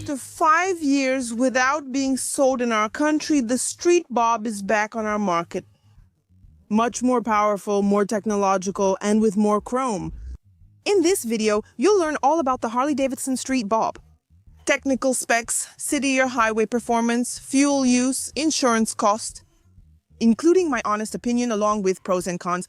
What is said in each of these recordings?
After 5 years without being sold in our country, the Street Bob is back on our market. Much more powerful, more technological, and with more chrome. In this video, you'll learn all about the Harley-Davidson Street Bob. Technical specs, city or highway performance, fuel use, insurance cost, including my honest opinion along with pros and cons.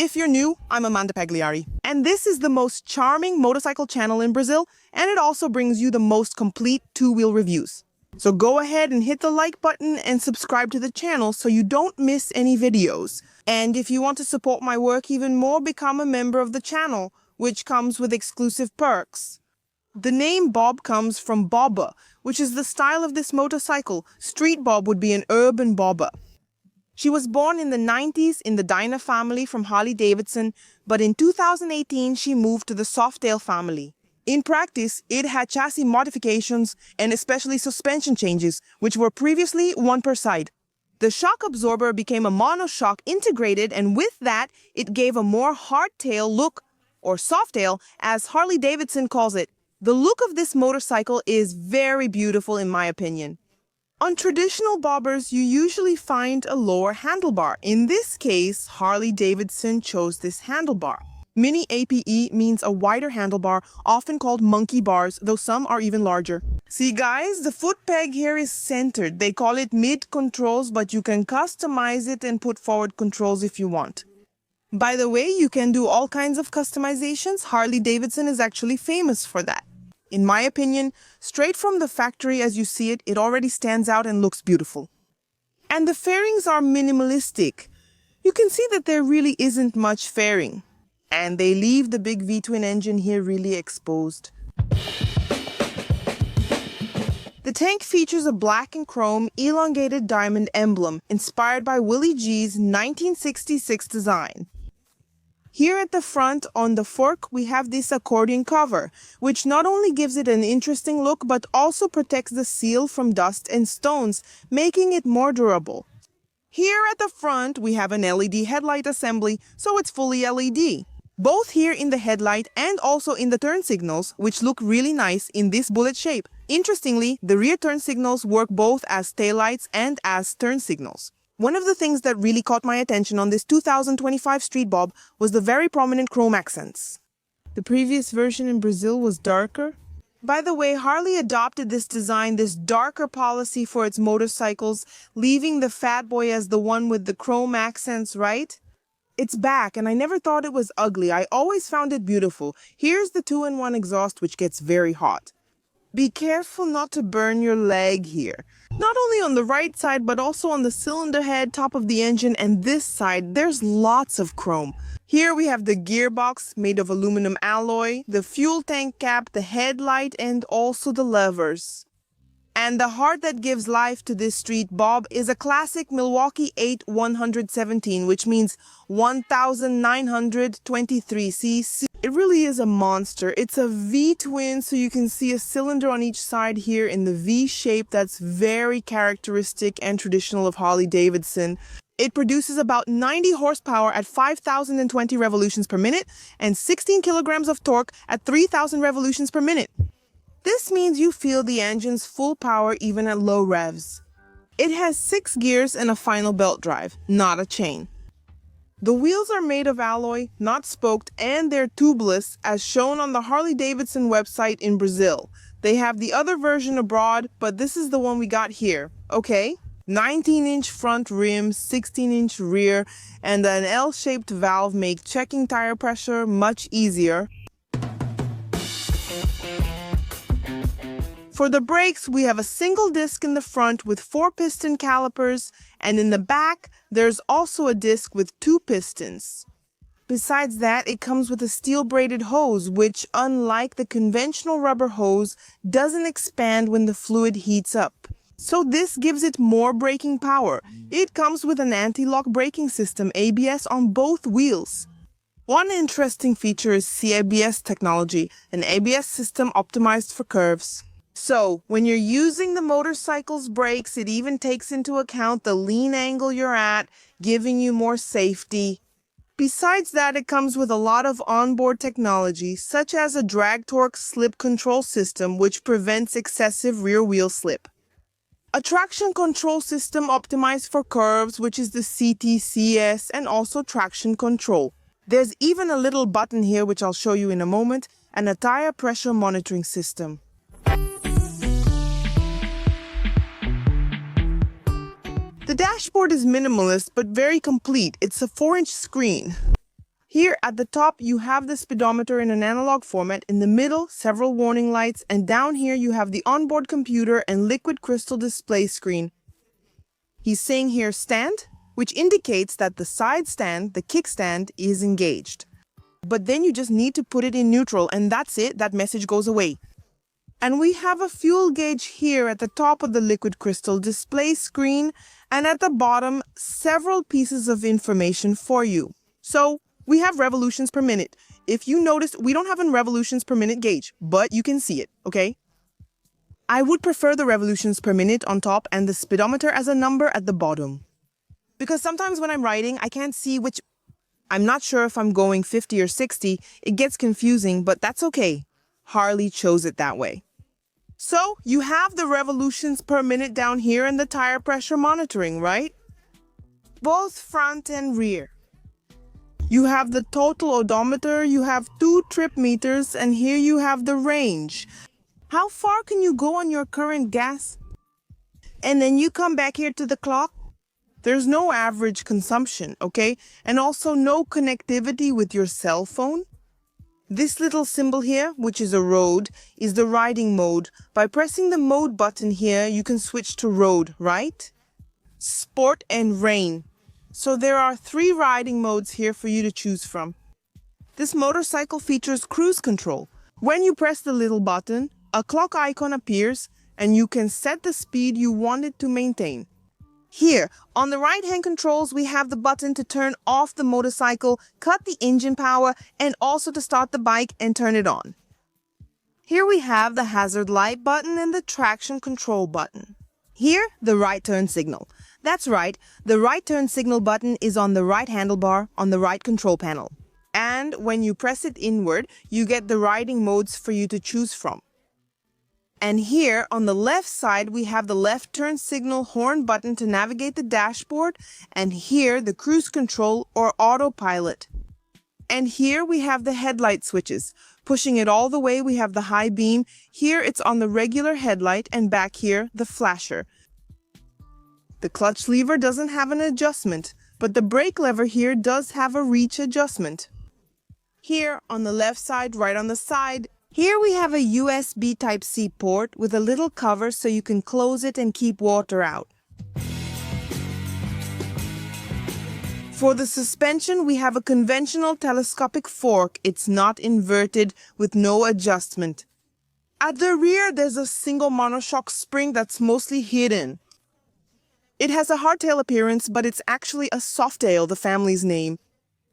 If you're new, I'm Amanda Pagliari, and this is the most charming motorcycle channel in Brazil, and it also brings you the most complete two-wheel reviews. So go ahead and hit the like button and subscribe to the channel so you don't miss any videos. And if you want to support my work even more, become a member of the channel, which comes with exclusive perks. The name Bob comes from bobber, which is the style of this motorcycle. Street Bob would be an urban bobber. She was born in the 90s in the Dyna family from Harley-Davidson, but in 2018 she moved to the Softail family. In practice, it had chassis modifications and especially suspension changes, which were previously one per side. The shock absorber became a monoshock integrated, and with that, it gave a more hardtail look, or softail, as Harley-Davidson calls it. The look of this motorcycle is very beautiful in my opinion. On traditional bobbers, you usually find a lower handlebar. In this case, Harley-Davidson chose this handlebar. Mini APE means a wider handlebar, often called monkey bars, though some are even larger. See guys, the foot peg here is centered. They call it mid controls, but you can customize it and put forward controls if you want. By the way, you can do all kinds of customizations. Harley-Davidson is actually famous for that. In my opinion, straight from the factory as you see it, it already stands out and looks beautiful. And the fairings are minimalistic. You can see that there really isn't much fairing. And they leave the big V-twin engine here really exposed. The tank features a black and chrome elongated diamond emblem inspired by Willie G's 1966 design. Here at the front on the fork, we have this accordion cover, which not only gives it an interesting look, but also protects the seal from dust and stones, making it more durable. Here at the front, we have an LED headlight assembly, so it's fully LED. Both here in the headlight and also in the turn signals, which look really nice in this bullet shape. Interestingly, the rear turn signals work both as taillights and as turn signals. One of the things that really caught my attention on this 2025 Street Bob was the very prominent chrome accents. The previous version in Brazil was darker. By the way, Harley adopted this design, this darker policy for its motorcycles, leaving the Fat Boy as the one with the chrome accents, right? It's back, and I never thought it was ugly. I always found it beautiful. Here's the 2-in-1 exhaust, which gets very hot. Be careful not to burn your leg here. Not only on the right side, but also on the cylinder head, top of the engine, and this side, there's lots of chrome. Here we have the gearbox made of aluminum alloy, the fuel tank cap, the headlight, and also the levers. And the heart that gives life to this Street Bob is a classic Milwaukee-Eight 117, which means 1923 cc. It really is a monster. It's a V-twin, so you can see a cylinder on each side here in the V shape that's very characteristic and traditional of Harley-Davidson. It produces about 90 horsepower at 5,020 revolutions per minute and 16 kilograms of torque at 3,000 revolutions per minute. This means you feel the engine's full power even at low revs. It has 6 gears and a final belt drive, not a chain. The wheels are made of alloy, not spoked, and they're tubeless, as shown on the Harley-Davidson website in Brazil. They have the other version abroad, but this is the one we got here, okay? 19-inch front rim, 16-inch rear, and an L-shaped valve make checking tire pressure much easier. For the brakes, we have a single disc in the front with 4 piston calipers, and in the back, there's also a disc with 2 pistons. Besides that, it comes with a steel braided hose, which, unlike the conventional rubber hose, doesn't expand when the fluid heats up. So this gives it more braking power. It comes with an anti-lock braking system, ABS, on both wheels. One interesting feature is CABS technology, an ABS system optimized for curves. So, when you're using the motorcycle's brakes, it even takes into account the lean angle you're at, giving you more safety. Besides that, it comes with a lot of onboard technology, such as a drag torque slip control system, which prevents excessive rear wheel slip. A traction control system optimized for curves, which is the CTCS, and also traction control. There's even a little button here, which I'll show you in a moment, and a tire pressure monitoring system. The dashboard is minimalist but very complete. It's a 4-inch screen. Here at the top, you have the speedometer in an analog format. In the middle, several warning lights, and down here you have the onboard computer and liquid crystal display screen. He's saying here stand, which indicates that the side stand, the kickstand, is engaged. But then you just need to put it in neutral, and that's it. That message goes away. And we have a fuel gauge here at the top of the liquid crystal display screen, and at the bottom, several pieces of information for you. So we have revolutions per minute. If you noticed, we don't have a revolutions per minute gauge, but you can see it, okay? I would prefer the revolutions per minute on top and the speedometer as a number at the bottom. Because sometimes when I'm riding, I can't see which... I'm not sure if I'm going 50 or 60. It gets confusing, but that's okay. Harley chose it that way. So you have the revolutions per minute down here and the tire pressure monitoring, right? Both front and rear. You have the total odometer, you have 2 trip meters, and here you have the range. How far can you go on your current gas? And then you come back here to the clock. There's no average consumption, okay? And also no connectivity with your cell phone. This little symbol here, which is a road, is the riding mode. By pressing the mode button here, you can switch to road, right? Sport and rain. So there are 3 riding modes here for you to choose from. This motorcycle features cruise control. When you press the little button, a clock icon appears and you can set the speed you want it to maintain. Here, on the right-hand controls, we have the button to turn off the motorcycle, cut the engine power, and also to start the bike and turn it on. Here we have the hazard light button and the traction control button. Here, the right turn signal. That's right, the right turn signal button is on the right handlebar on the right control panel. And when you press it inward, you get the riding modes for you to choose from. And here on the left side, we have the left turn signal horn button to navigate the dashboard, and here the cruise control or autopilot. And here we have the headlight switches. Pushing it all the way, we have the high beam. Here it's on the regular headlight, and back here, the flasher. The clutch lever doesn't have an adjustment, but the brake lever here does have a reach adjustment. Here on the left side, right on the side, here we have a USB Type-C port with a little cover so you can close it and keep water out. For the suspension, we have a conventional telescopic fork. It's not inverted with no adjustment. At the rear, there's a single monoshock spring that's mostly hidden. It has a hardtail appearance, but it's actually a Softail, the family's name.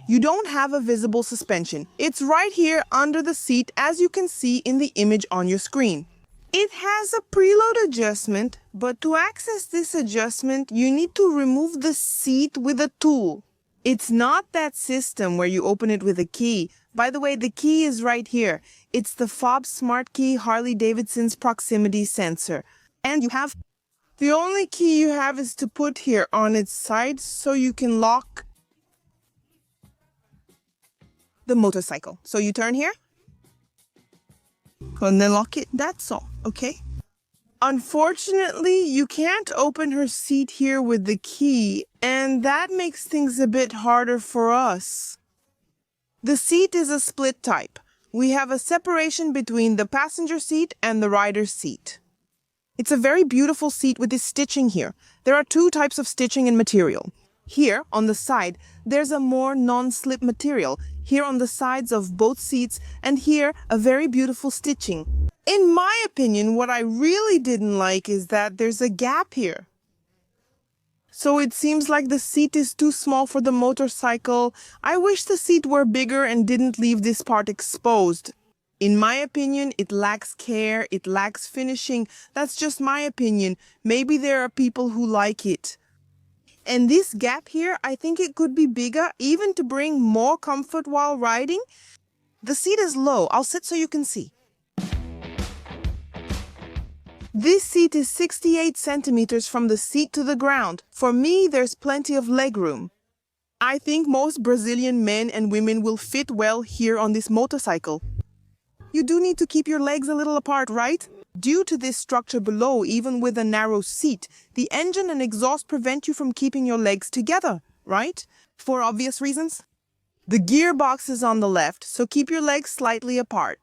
You don't have a visible suspension. It's right here under the seat, as you can see in the image on your screen. It has a preload adjustment, but to access this adjustment, you need to remove the seat with a tool. It's not that system where you open it with a key. By the way, the key is right here. It's the fob smart key, Harley-Davidson's proximity sensor. And you have... The only key you have is to put here on its side so you can lock the motorcycle. So you turn here and then lock it. That's all, okay? Unfortunately, you can't open her seat here with the key, and that makes things a bit harder for us. The seat is a split type. We have a separation between the passenger seat and the rider's seat. It's a very beautiful seat with this stitching here. There are 2 types of stitching and material. Here, on the side, there's a more non-slip material. Here on the sides of both seats, and here, a very beautiful stitching. In my opinion, what I really didn't like is that there's a gap here. So it seems like the seat is too small for the motorcycle. I wish the seat were bigger and didn't leave this part exposed. In my opinion, it lacks care, it lacks finishing. That's just my opinion. Maybe there are people who like it. And this gap here, I think it could be bigger, even to bring more comfort while riding. The seat is low. I'll sit so you can see. This seat is 68 centimeters from the seat to the ground. For me, there's plenty of leg room. I think most Brazilian men and women will fit well here on this motorcycle. You do need to keep your legs a little apart, right? Due to this structure below, even with a narrow seat, the engine and exhaust prevent you from keeping your legs together, right? For obvious reasons. The gearbox is on the left, so keep your legs slightly apart.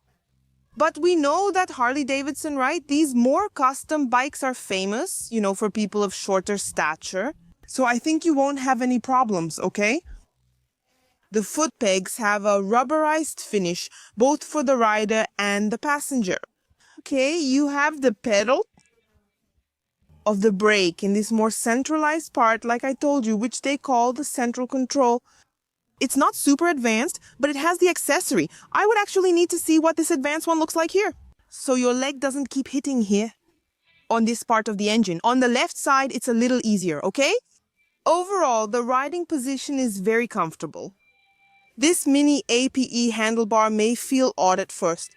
But we know that Harley-Davidson, right? These more custom bikes are famous, for people of shorter stature. So I think you won't have any problems, okay? The foot pegs have a rubberized finish, both for the rider and the passenger. Okay, you have the pedal of the brake in this more centralized part, like I told you, which they call the central control. It's not super advanced, but it has the accessory. I would actually need to see what this advanced one looks like here. So your leg doesn't keep hitting here on this part of the engine. On the left side, it's a little easier, okay? Overall, the riding position is very comfortable. This mini APE handlebar may feel odd at first.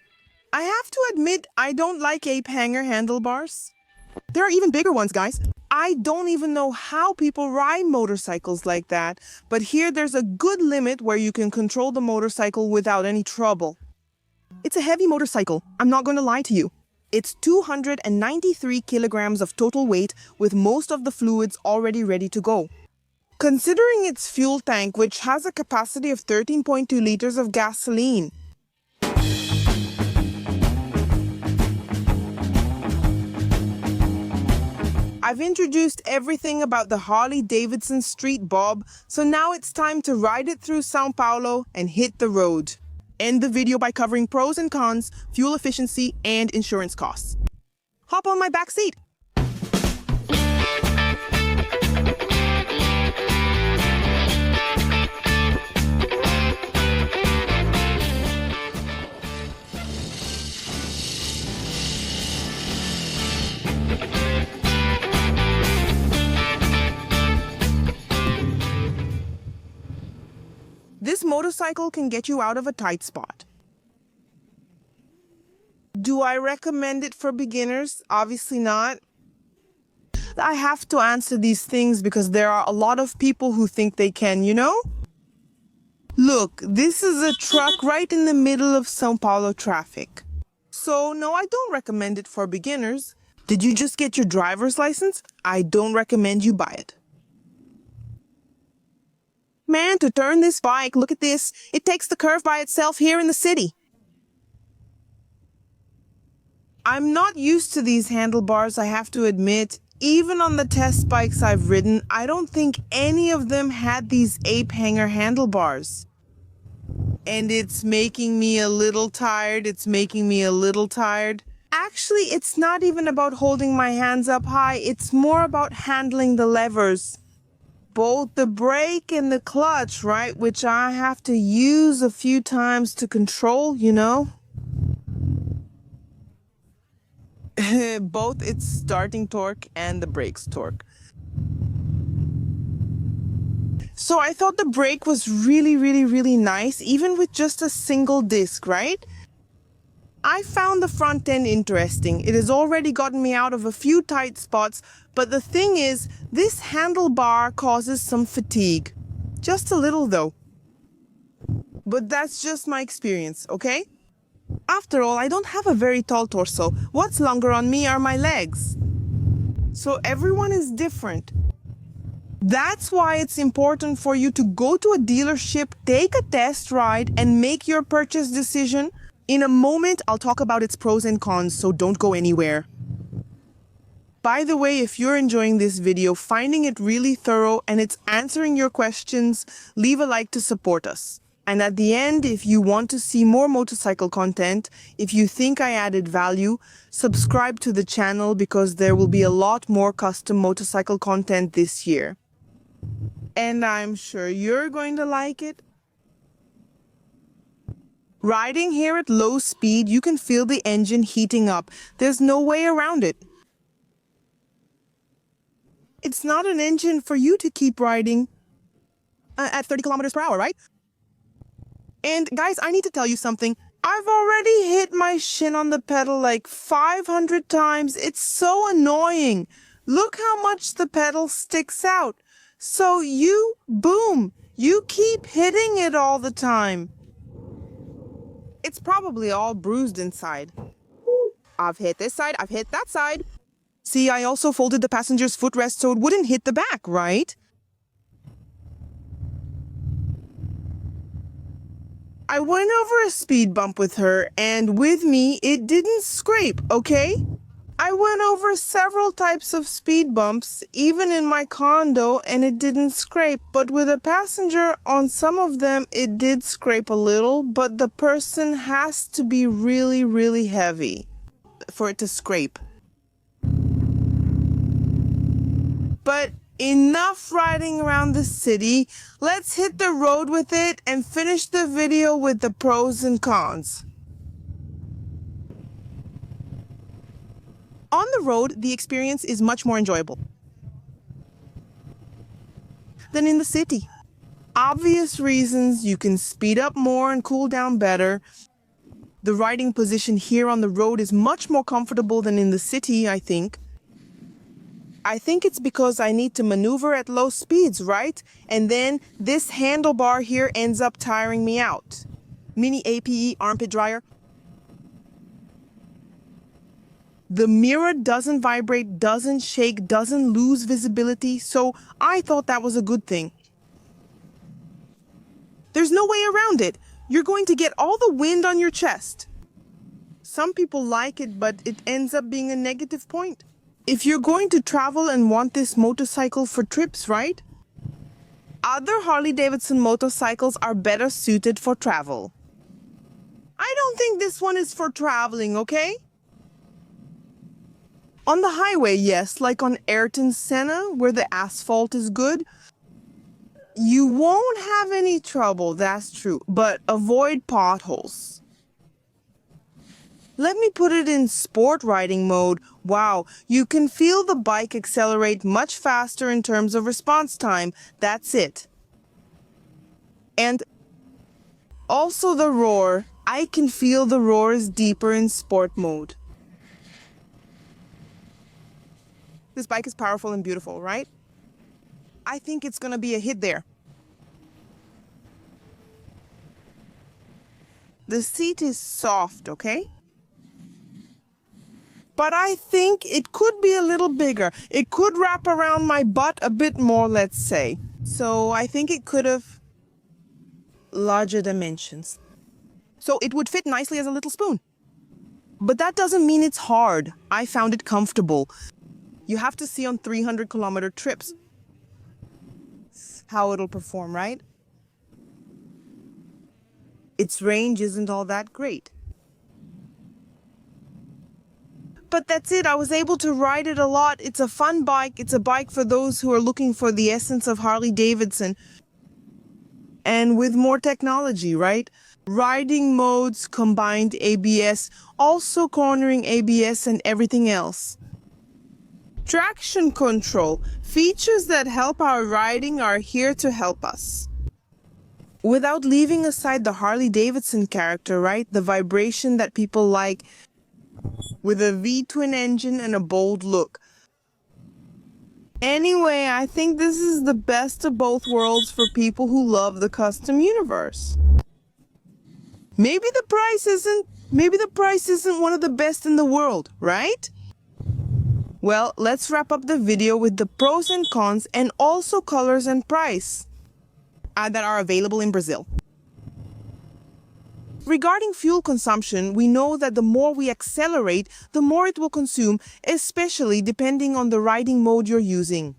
I have to admit, I don't like ape hanger handlebars. There are even bigger ones, guys. I don't even know how people ride motorcycles like that, but here there's a good limit where you can control the motorcycle without any trouble. It's a heavy motorcycle, I'm not going to lie to you. It's 293 kilograms of total weight, with most of the fluids already ready to go. Considering its fuel tank, which has a capacity of 13.2 liters of gasoline, I've introduced everything about the Harley-Davidson Street Bob, so now it's time to ride it through São Paulo and hit the road. End the video by covering pros and cons, fuel efficiency, and insurance costs. Hop on my back seat. This motorcycle can get you out of a tight spot. Do I recommend it for beginners? Obviously not. I have to answer these things because there are a lot of people who think they can, Look, this is a truck right in the middle of São Paulo traffic. So no, I don't recommend it for beginners. Did you just get your driver's license? I don't recommend you buy it. Man, to turn this bike, look at this. It takes the curve by itself here in the city. I'm not used to these handlebars, I have to admit. Even on the test bikes I've ridden, I don't think any of them had these ape hanger handlebars. And it's making me a little tired. Actually, it's not even about holding my hands up high. It's more about handling the levers. Both the brake and the clutch, right? Which I have to use a few times to control, Both its starting torque and the brake's torque. So I thought the brake was really nice, even with just a single disc, right? I found the front end interesting. It has already gotten me out of a few tight spots, but the thing is, this handlebar causes some fatigue. Just a little though. But that's just my experience, okay? After all, I don't have a very tall torso. What's longer on me are my legs. So everyone is different. That's why it's important for you to go to a dealership, take a test ride, and make your purchase decision. In a moment, I'll talk about its pros and cons, so don't go anywhere. By the way, if you're enjoying this video, finding it really thorough, and it's answering your questions, leave a like to support us. And at the end, if you want to see more motorcycle content, if you think I added value, subscribe to the channel because there will be a lot more custom motorcycle content this year. And I'm sure you're going to like it. Riding here at low speed, you can feel the engine heating up. There's no way around it. It's not an engine for you to keep riding at 30 kilometers per hour, right? And guys, I need to tell you something. I've already hit my shin on the pedal like 500 times. It's so annoying. Look how much the pedal sticks out. So you keep hitting it all the time. It's probably all bruised inside. I've hit this side, I've hit that side. See, I also folded the passenger's footrest so it wouldn't hit the back, right? I went over a speed bump with her, and with me, it didn't scrape, okay? I went over several types of speed bumps, even in my condo, and it didn't scrape. But with a passenger, on some of them, it did scrape a little, but the person has to be really, really heavy for it to scrape. But enough riding around the city. Let's hit the road with it and finish the video with the pros and cons. On the road, the experience is much more enjoyable than in the city. Obvious reasons: you can speed up more and cool down better. The riding position here on the road is much more comfortable than in the city, I think. I think it's because I need to maneuver at low speeds, right? And then this handlebar here ends up tiring me out. Mini APE armpit dryer. The mirror doesn't vibrate, doesn't shake, doesn't lose visibility, so I thought that was a good thing. There's no way around it. You're going to get all the wind on your chest. Some people like it, but it ends up being a negative point. If you're going to travel and want this motorcycle for trips, right? Other Harley-Davidson motorcycles are better suited for travel. I don't think this one is for traveling, okay? On the highway, yes, like on Ayrton Senna, where the asphalt is good. You won't have any trouble, that's true, but avoid potholes. Let me put it in sport riding mode. Wow, you can feel the bike accelerate much faster in terms of response time. That's it. And also the roar. I can feel the roar is deeper in sport mode. This bike is powerful and beautiful, right? I think it's gonna be a hit there. The seat is soft, okay? But I think it could be a little bigger. It could wrap around my butt a bit more, let's say. So I think it could have larger dimensions. So it would fit nicely as a little spoon. But that doesn't mean it's hard. I found it comfortable. You have to see on 300-kilometer trips how it'll perform, right? Its range isn't all that great. But that's it. I was able to ride it a lot. It's a fun bike. It's a bike for those who are looking for the essence of Harley-Davidson. And with more technology, right? Riding modes, combined ABS, also cornering ABS and everything else. Traction control. Features that help our riding are here to help us. Without leaving aside the Harley-Davidson character, right? The vibration that people like, with a V-twin engine and a bold look. Anyway, I think this is the best of both worlds for people who love the custom universe. Maybe the price isn't one of the best in the world, right? Well, let's wrap up the video with the pros and cons and also colors and price that are available in Brazil. Regarding fuel consumption, we know that the more we accelerate, the more it will consume, especially depending on the riding mode you're using.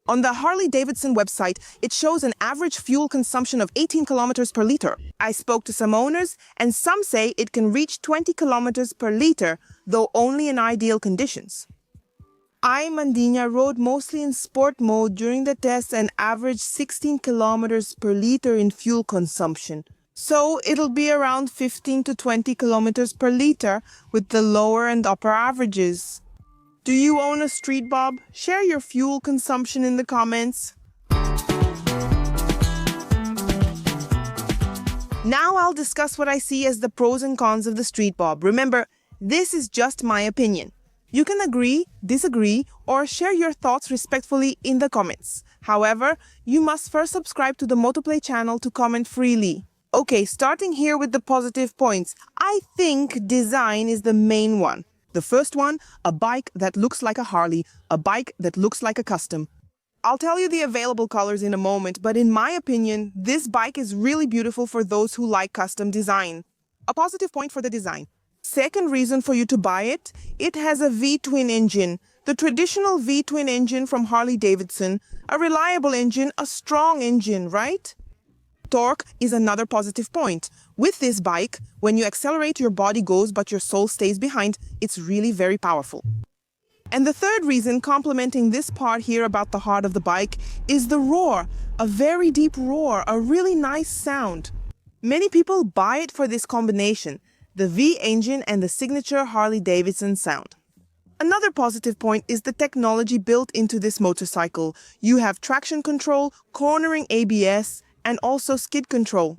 On the Harley-Davidson website, it shows an average fuel consumption of 18 kilometers per liter. I spoke to some owners, and some say it can reach 20 kilometers per liter, though only in ideal conditions. I, Mandinha, rode mostly in sport mode during the test and averaged 16 kilometers per liter in fuel consumption. So it'll be around 15 to 20 kilometers per liter with the lower and upper averages. Do you own a street bob? Share your fuel consumption in the comments. Now I'll discuss what I see as the pros and cons of the street bob. Remember, this is just my opinion. You can agree, disagree, or share your thoughts respectfully in the comments. However, you must first subscribe to the Motoplay channel to comment freely. Okay, starting here with the positive points. I think design is the main one. The first one, a bike that looks like a Harley, a bike that looks like a custom. I'll tell you the available colors in a moment, but in my opinion, this bike is really beautiful for those who like custom design. A positive point for the design. Second reason for you to buy it, it has a V-twin engine. The traditional V-twin engine from Harley-Davidson, a reliable engine, a strong engine, right? Torque is another positive point. With this bike, when you accelerate, your body goes, but your soul stays behind. It's really very powerful. And the third reason, complementing this part here about the heart of the bike, is the roar. A very deep roar, a really nice sound. Many people buy it for this combination, the V engine and the signature Harley-Davidson sound. Another positive point is the technology built into this motorcycle. You have traction control, cornering ABS, and also skid control,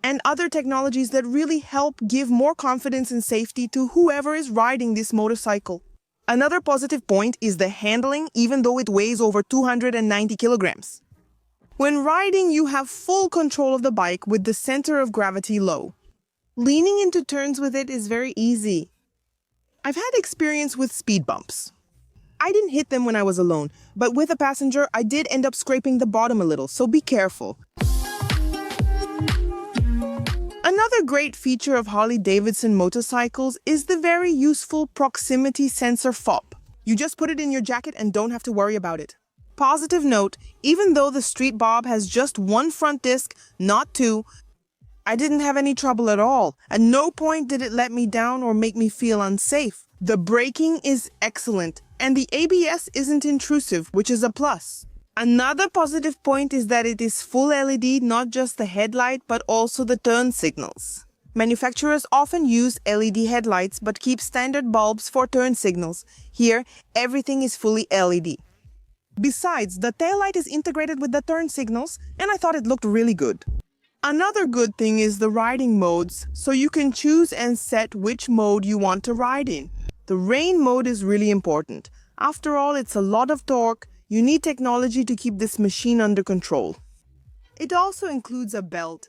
and other technologies that really help give more confidence and safety to whoever is riding this motorcycle. Another positive point is the handling, even though it weighs over 290 kilograms. When riding, you have full control of the bike with the center of gravity low. Leaning into turns with it is very easy. I've had experience with speed bumps. I didn't hit them when I was alone, but with a passenger, I did end up scraping the bottom a little, so be careful. Another great feature of Harley-Davidson motorcycles is the very useful proximity sensor fob. You just put it in your jacket and don't have to worry about it. Positive note, even though the street bob has just one front disc, not two, I didn't have any trouble at all. At no point did it let me down or make me feel unsafe. The braking is excellent, and the ABS isn't intrusive, which is a plus. Another positive point is that it is full LED, not just the headlight, but also the turn signals. Manufacturers often use LED headlights, but keep standard bulbs for turn signals. Here, everything is fully LED. Besides, the taillight is integrated with the turn signals, and I thought it looked really good. Another good thing is the riding modes, so you can choose and set which mode you want to ride in. The rain mode is really important. After all, it's a lot of torque. You need technology to keep this machine under control. It also includes a belt.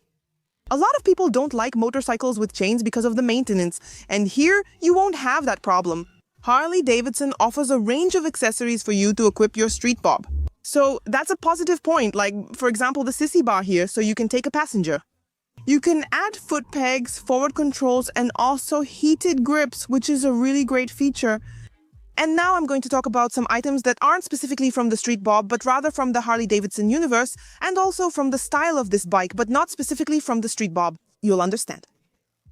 A lot of people don't like motorcycles with chains because of the maintenance, and here you won't have that problem. Harley-Davidson offers a range of accessories for you to equip your street bob. So that's a positive point, like for example the sissy bar here, so you can take a passenger. You can add foot pegs, forward controls, and also heated grips, which is a really great feature. And now I'm going to talk about some items that aren't specifically from the street bob, but rather from the Harley-Davidson universe, and also from the style of this bike, but not specifically from the street bob. You'll understand.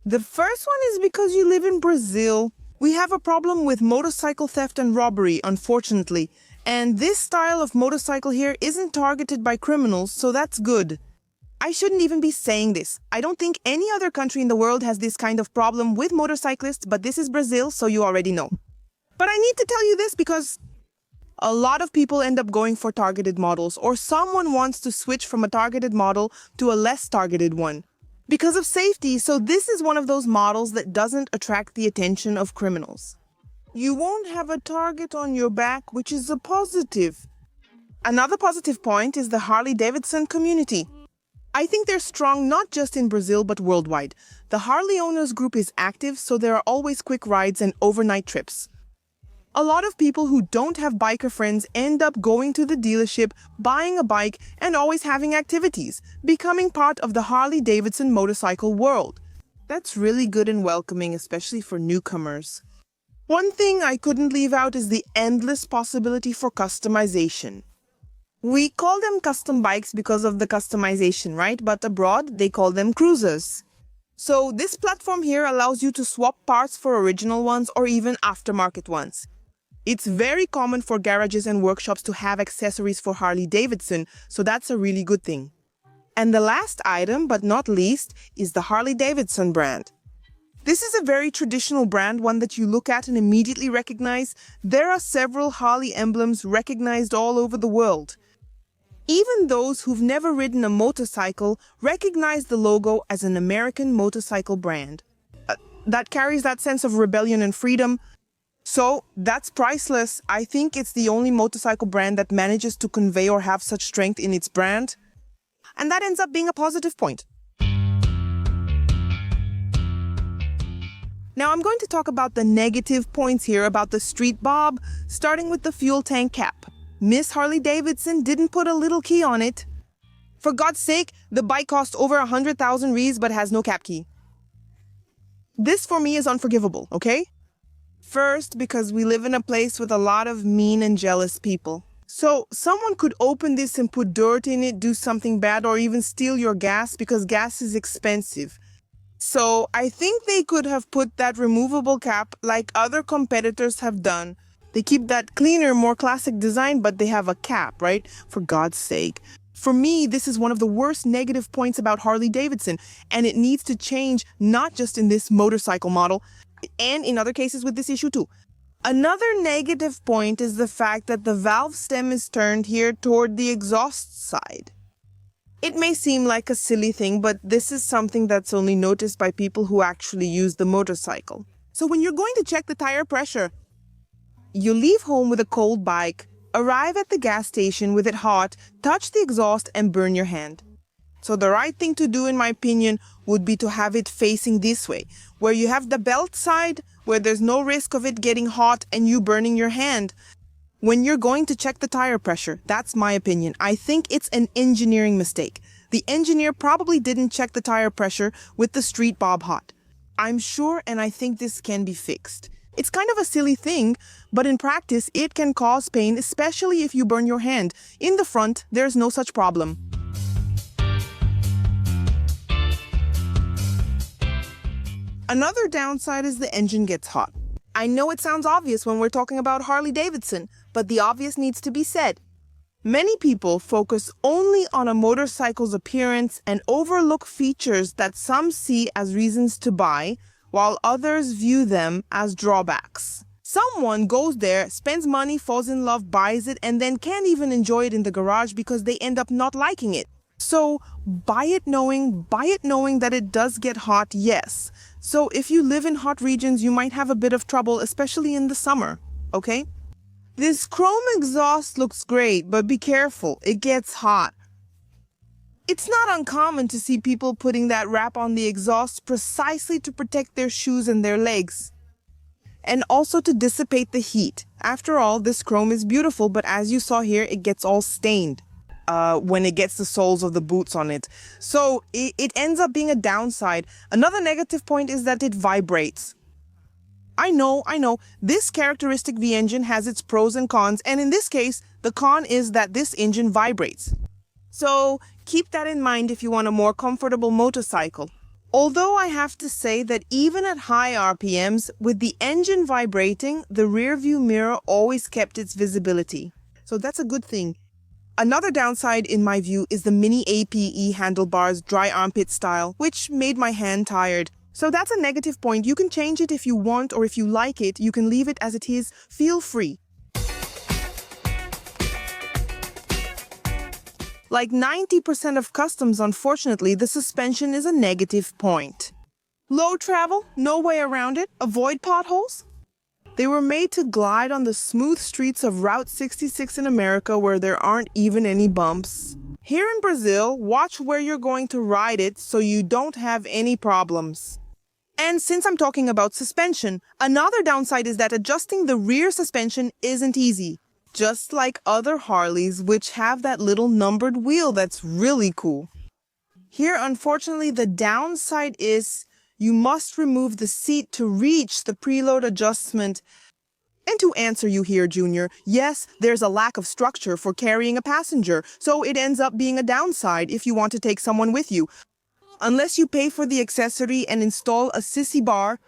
The first one is because you live in Brazil. We have a problem with motorcycle theft and robbery, unfortunately. And this style of motorcycle here isn't targeted by criminals, so that's good. I shouldn't even be saying this. I don't think any other country in the world has this kind of problem with motorcyclists, but this is Brazil, so you already know. But I need to tell you this because a lot of people end up going for targeted models, or someone wants to switch from a targeted model to a less targeted one because of safety. So this is one of those models that doesn't attract the attention of criminals. You won't have a target on your back, which is a positive. Another positive point is the Harley-Davidson community. I think they're strong not just in Brazil, but worldwide. The Harley owners group is active, so there are always quick rides and overnight trips. A lot of people who don't have biker friends end up going to the dealership, buying a bike, and always having activities, becoming part of the Harley-Davidson motorcycle world. That's really good and welcoming, especially for newcomers. One thing I couldn't leave out is the endless possibility for customization. We call them custom bikes because of the customization, right? But abroad, they call them cruisers. So this platform here allows you to swap parts for original ones or even aftermarket ones. It's very common for garages and workshops to have accessories for Harley-Davidson, so that's a really good thing. And the last item, but not least, is the Harley-Davidson brand. This is a very traditional brand, one that you look at and immediately recognize. There are several Harley emblems recognized all over the world. Even those who've never ridden a motorcycle recognize the logo as an American motorcycle brand. That carries that sense of rebellion and freedom. So that's priceless. I think it's the only motorcycle brand that manages to convey or have such strength in its brand. And that ends up being a positive point. Now I'm going to talk about the negative points here about the Street Bob, starting with the fuel tank cap. Miss Harley-Davidson didn't put a little key on it. For God's sake, the bike cost over 100,000 Rs but has no cap key. This for me is unforgivable, okay? First, because we live in a place with a lot of mean and jealous people. So someone could open this and put dirt in it, do something bad, or even steal your gas because gas is expensive. So I think they could have put that removable cap like other competitors have done. They keep that cleaner, more classic design, but they have a cap, right? For God's sake. For me, this is one of the worst negative points about Harley-Davidson, and it needs to change not just in this motorcycle model, and in other cases with this issue too. Another negative point is the fact that the valve stem is turned here toward the exhaust side. It may seem like a silly thing, but this is something that's only noticed by people who actually use the motorcycle. So when you're going to check the tire pressure, you leave home with a cold bike, arrive at the gas station with it hot, touch the exhaust and burn your hand. So the right thing to do, in my opinion, would be to have it facing this way, where you have the belt side, where there's no risk of it getting hot and you burning your hand. When you're going to check the tire pressure, that's my opinion. I think it's an engineering mistake. The engineer probably didn't check the tire pressure with the Street Bob hot. I'm sure, and I think this can be fixed. It's kind of a silly thing, but in practice, it can cause pain, especially if you burn your hand. In the front, there's no such problem. Another downside is the engine gets hot. I know it sounds obvious when we're talking about Harley-Davidson, but the obvious needs to be said. Many people focus only on a motorcycle's appearance and overlook features that some see as reasons to buy, while others view them as drawbacks. Someone goes there, spends money, falls in love, buys it, and then can't even enjoy it in the garage because they end up not liking it. So buy it knowing that it does get hot, yes. So if you live in hot regions, you might have a bit of trouble, especially in the summer, okay? This chrome exhaust looks great, but be careful, it gets hot. It's not uncommon to see people putting that wrap on the exhaust precisely to protect their shoes and their legs, and also to dissipate the heat. After all, this chrome is beautiful, but as you saw here, it gets all stained when it gets the soles of the boots on it. So it ends up being a downside. Another negative point is that it vibrates. I know, this characteristic V engine has its pros and cons, and in this case, the con is that this engine vibrates. So keep that in mind if you want a more comfortable motorcycle. Although I have to say that even at high RPMs, with the engine vibrating, the rear view mirror always kept its visibility. So that's a good thing. Another downside, in my view, is the mini APE handlebars dry armpit style, which made my hand tired. So that's a negative point. You can change it if you want, or if you like it, you can leave it as it is. Feel free. Like 90% of customs, unfortunately, the suspension is a negative point. Low travel, no way around it, avoid potholes. They were made to glide on the smooth streets of Route 66 in America where there aren't even any bumps. Here in Brazil, watch where you're going to ride it so you don't have any problems. And since I'm talking about suspension, another downside is that adjusting the rear suspension isn't easy. Just like other Harleys, which have that little numbered wheel that's really cool. Here, unfortunately, the downside is you must remove the seat to reach the preload adjustment. And to answer you here, Junior, yes, there's a lack of structure for carrying a passenger, so it ends up being a downside if you want to take someone with you. Unless you pay for the accessory and install a sissy bar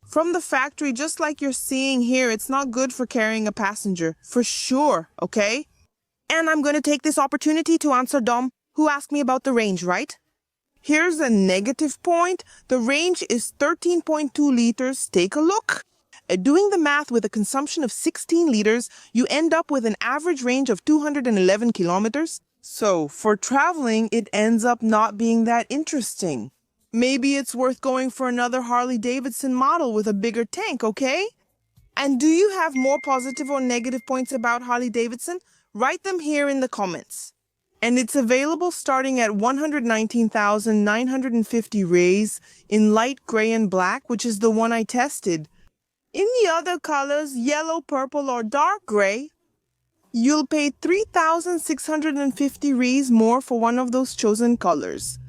from the factory, just like you're seeing here, it's not good for carrying a passenger, for sure, okay? And I'm going to take this opportunity to answer Dom, who asked me about the range, right? Here's a negative point. The range is 13.2 liters. Take a look. Doing the math with a consumption of 16 liters, you end up with an average range of 211 kilometers. So, for traveling, it ends up not being that interesting. Maybe it's worth going for another Harley-Davidson model with a bigger tank, okay? And do you have more positive or negative points about Harley-Davidson? Write them here in the comments. And it's available starting at 119,950 rays in light gray and black, which is the one I tested. In the other colors, yellow, purple, or dark gray, you'll pay 3,650 rays more for one of those chosen colors.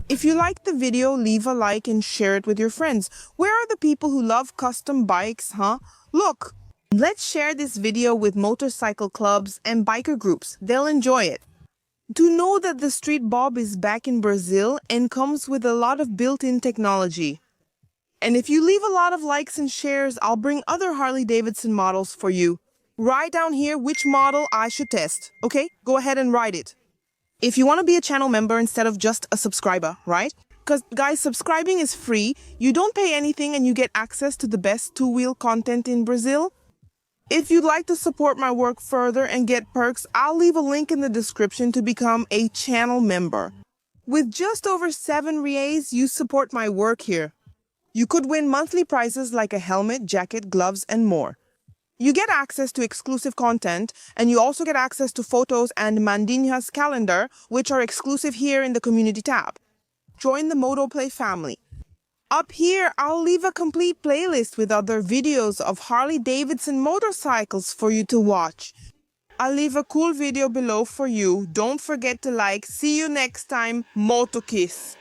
If you liked the video, leave a like and share it with your friends. Where are the people who love custom bikes, huh? Look, let's share this video with motorcycle clubs and biker groups. They'll enjoy it. To know that the Street Bob is back in Brazil and comes with a lot of built-in technology. And if you leave a lot of likes and shares, I'll bring other Harley-Davidson models for you. Write down here which model I should test, okay? Go ahead and write it. If you want to be a channel member instead of just a subscriber, right? Because, guys, subscribing is free. You don't pay anything and you get access to the best two-wheel content in Brazil. If you'd like to support my work further and get perks, I'll leave a link in the description to become a channel member. With just over 7 reais, you support my work here. You could win monthly prizes like a helmet, jacket, gloves, and more. You get access to exclusive content, and you also get access to photos and Mandinha's calendar, which are exclusive here in the community tab. Join the Motoplay family. Up here, I'll leave a complete playlist with other videos of Harley-Davidson motorcycles for you to watch. I'll leave a cool video below for you. Don't forget to like. See you next time. Moto Kiss.